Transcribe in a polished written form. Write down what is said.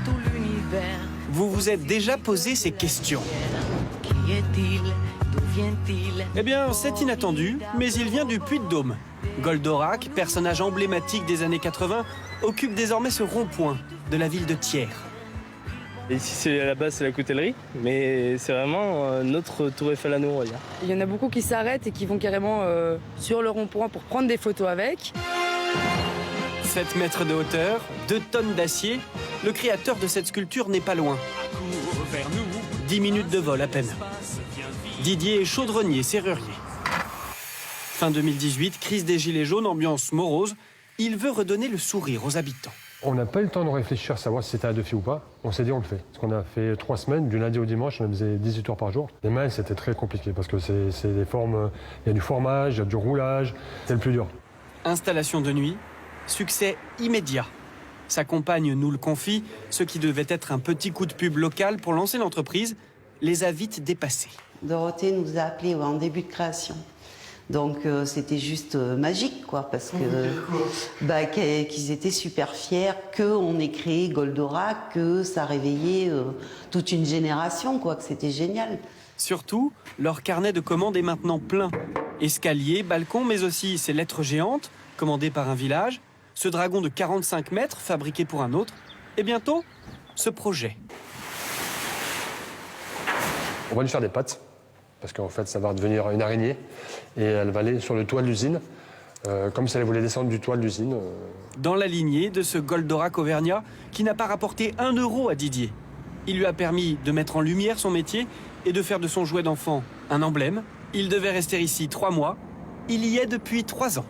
tout l'univers. Vous vous êtes déjà posé ces questions? Qui est-il? D'où vient-il? Eh bien, c'est inattendu, mais il vient du Puy-de-Dôme. Goldorak, personnage emblématique des années 80, occupe désormais ce rond-point de la ville de Thiers. Et ici, à la base, c'est la coutellerie, mais c'est vraiment notre tour Eiffel à nous, on va dire. Il y en a beaucoup qui s'arrêtent et qui vont carrément sur le rond-point pour prendre des photos avec. 7 mètres de hauteur, 2 tonnes d'acier, le créateur de cette sculpture n'est pas loin. 10 minutes de vol à peine. Didier est chaudronnier, serrurier. Fin 2018, crise des Gilets jaunes, ambiance morose. Il veut redonner le sourire aux habitants. On n'a pas eu le temps de réfléchir à savoir si c'était à 2 filles ou pas. On s'est dit on le fait. Parce qu'on a fait 3 semaines, du lundi au dimanche, on faisait 18 heures par jour. Les mains, c'était très compliqué parce que c'est des formes, il y a du formage, il y a du roulage, c'est le plus dur. Installation de nuit, succès immédiat. Sa compagne nous le confie, ce qui devait être un petit coup de pub local pour lancer l'entreprise les a vite dépassés. Dorothée nous a appelés en début de création. Donc c'était juste magique, quoi, parce que qu'ils étaient super fiers qu'on ait créé Goldorak, que ça réveillait toute une génération, quoi, que c'était génial. Surtout, leur carnet de commandes est maintenant plein. Escaliers, balcons, mais aussi ces lettres géantes, commandées par un village, ce dragon de 45 mètres, fabriqué pour un autre, et bientôt, ce projet. On va lui faire des pattes, parce qu'en fait, ça va devenir une araignée, et elle va aller sur le toit de l'usine, comme si elle voulait descendre du toit de l'usine. Dans la lignée de ce Goldorak auvergnat qui n'a pas rapporté 1 euro à Didier. Il lui a permis de mettre en lumière son métier et de faire de son jouet d'enfant un emblème. Il devait rester ici 3 mois. Il y est depuis 3 ans.